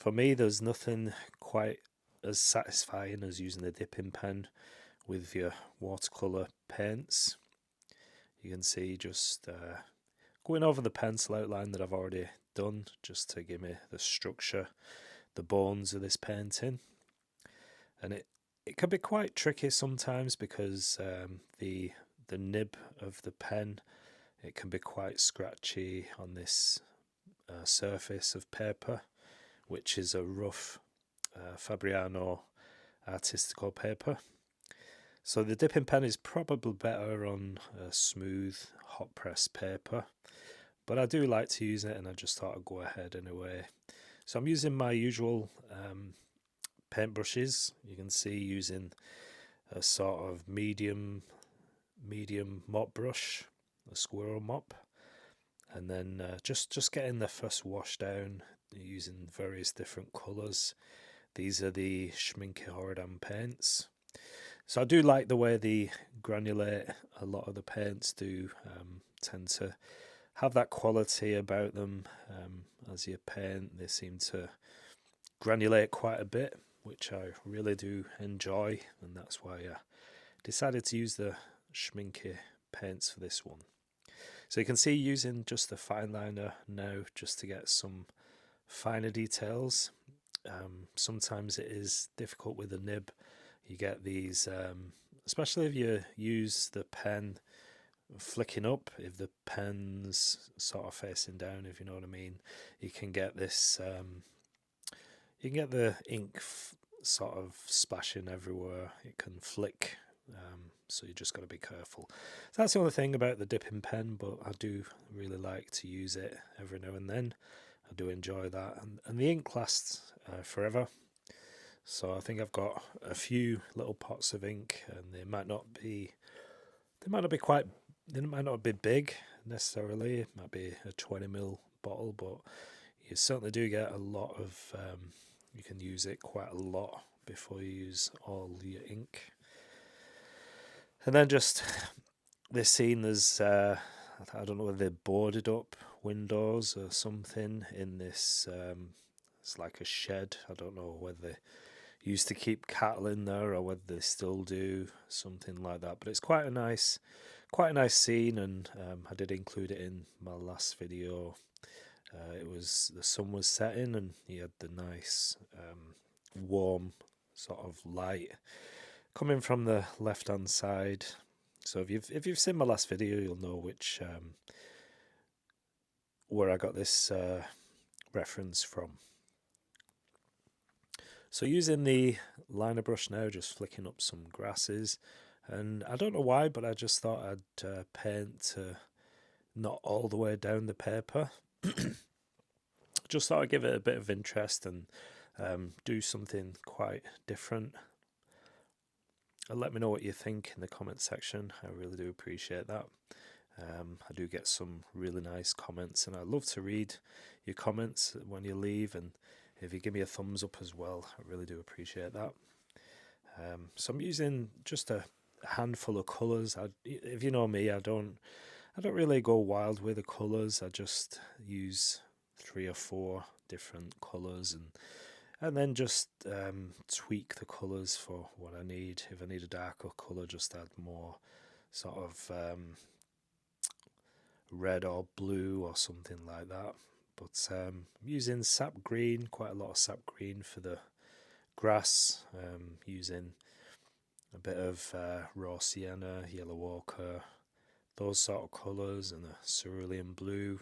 For me, there's nothing quite as satisfying as using a dipping pen with your watercolor paints. You can see just going over the pencil outline that I've already done just to give me the structure, the bones of this painting. And it can be quite tricky sometimes because the nib of the pen, it can be quite scratchy on this surface of paper, which is a rough Fabriano artistical paper. So the dipping pen is probably better on a smooth hot press paper, but I do like to use it and I just thought I'd go ahead anyway. So I'm using my usual paintbrushes. You can see using a sort of medium mop brush, a squirrel mop, and then just getting the first wash down using various different colours. These are the Schminke Horadam paints. So I do like the way they granulate. A lot of the paints do tend to have that quality about them. As you paint, they seem to granulate quite a bit, which I really do enjoy, and that's why I decided to use the Schminke paints for this one. So you can see using just the fineliner now just to get some finer details. Sometimes it is difficult with the nib. You get these, especially if you use the pen flicking up, if the pen's sort of facing down, if you know what I mean, you can get this, you can get the ink sort of splashing everywhere. It can flick, so you just got to be careful. So that's the only thing about the dipping pen, but I do really like to use it every now and then. I do enjoy that, and the ink lasts forever. So I think I've got a few little pots of ink, and they might not be big necessarily. It might be a 20 ml bottle, but you certainly do get a lot of. You can use it quite a lot before you use all your ink. And then just this scene, there's I don't know whether they boarded up windows or something in this. It's like a shed. I don't know whether they used to keep cattle in there or whether they still do, something like that. But it's quite a nice scene, and I did include it in my last video. It was the sun was setting, and you had the nice warm sort of light coming from the left hand side. So if you've seen my last video, you'll know which where I got this reference from. So using the liner brush now, just flicking up some grasses, and I don't know why, but I just thought I'd paint not all the way down the paper. Just thought I'd give it a bit of interest and do something quite different. And let me know what you think in the comment section. I really do appreciate that. I do get some really nice comments, and I love to read your comments when you leave, and if you give me a thumbs up as well, I really do appreciate that. So I'm using just a handful of colours. If you know me, I don't really go wild with the colours. I just use 3 or 4 different colours, and then just tweak the colours for what I need. If I need a darker colour, just add more sort of red or blue or something like that. But I'm using sap green, quite a lot of sap green for the grass, using a bit of raw sienna, yellow ochre, those sort of colours, and a cerulean blue,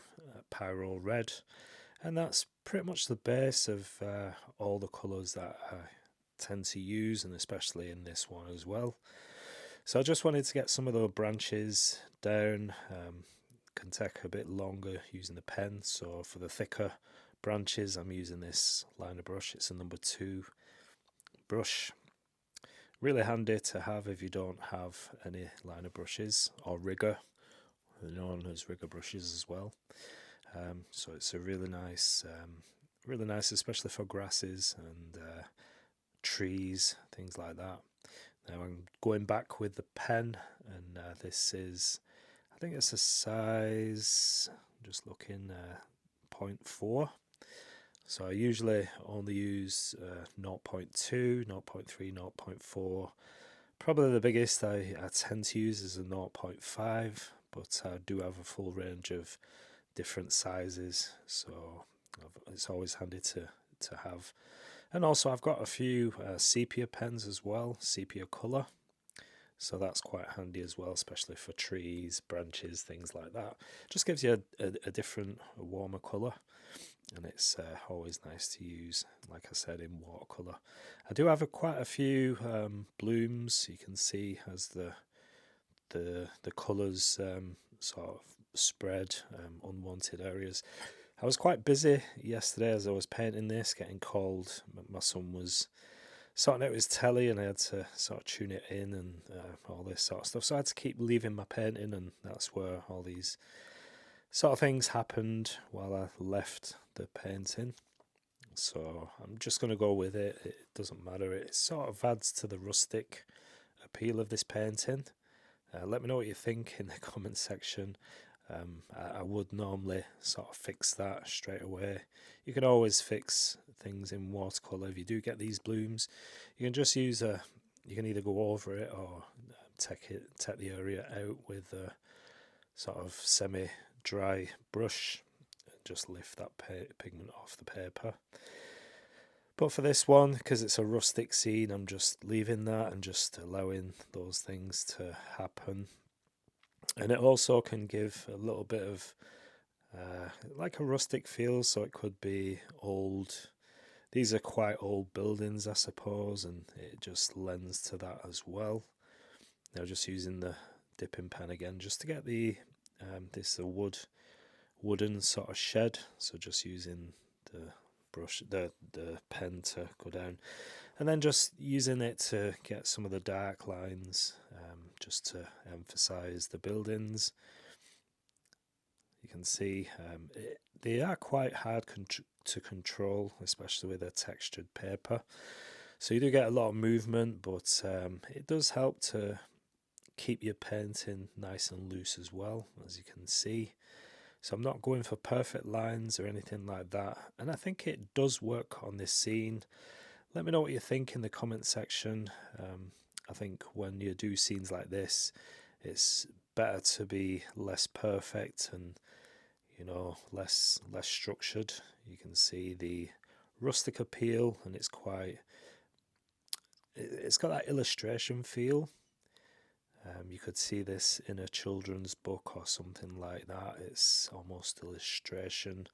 pyro red. And that's pretty much the base of all the colours that I tend to use, and especially in this one as well. So I just wanted to get some of those branches down. Can take a bit longer using the pen, so for the thicker branches I'm using this liner brush. It's a number 2 brush. Really handy to have if you don't have any liner brushes, or rigger, known as rigger brushes as well. So it's a really nice, especially for grasses and trees, things like that. Now I'm going back with the pen, and this is, I think it's a size, just looking, 0.4. So I usually only use 0.2, 0.3, 0.4. Probably the biggest I tend to use is a 0.5, but I do have a full range of different sizes, so it's always handy to have. And also I've got a few sepia pens as well, sepia colour, so that's quite handy as well, especially for trees, branches, things like that. Just gives you a different, a warmer colour, and it's always nice to use, like I said, in watercolour. I do have quite a few blooms. You can see as the colours sort of spread unwanted areas. I was quite busy yesterday as I was painting this, getting called. My son was sorting out his telly and I had to sort of tune it in and all this sort of stuff. So I had to keep leaving my painting, and that's where all these sort of things happened while I left the painting. So I'm just going to go with it. It doesn't matter. It sort of adds to the rustic appeal of this painting. Let me know what you think in the comment section. I would normally sort of fix that straight away. You can always fix things in watercolor if you do get these blooms. You can just use you can either go over it or take the area out with a sort of semi-dry brush and just lift that pigment off the paper. But for this one, because it's a rustic scene, I'm just leaving that and just allowing those things to happen. And it also can give a little bit of like a rustic feel, so it could be old. These are quite old buildings, I suppose, and it just lends to that as well. Now just using the dipping pen again, just to get the this a wooden sort of shed. So just using the brush, the pen to go down, and then just using it to get some of the dark lines, just to emphasize the buildings. You can see they are quite hard to control, especially with a textured paper. So you do get a lot of movement, but it does help to keep your painting nice and loose as well, as you can see. So I'm not going for perfect lines or anything like that, and I think it does work on this scene. Let me know what you think in the comment section. I think when you do scenes like this, it's better to be less perfect and, you know, less structured. You can see the rustic appeal, and it's got that illustration feel. You could see this in a children's book or something like that. It's almost illustration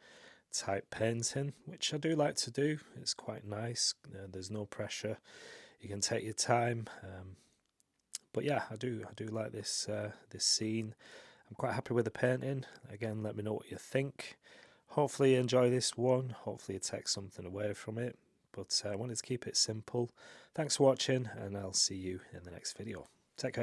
type painting, which I do like to do. It's quite nice. There's no pressure. You can take your time. But yeah, I do like this this scene. I'm quite happy with the painting. Again, let me know what you think. Hopefully you enjoy this one. Hopefully you take something away from it. But I wanted to keep it simple. Thanks for watching, and I'll see you in the next video. Take care.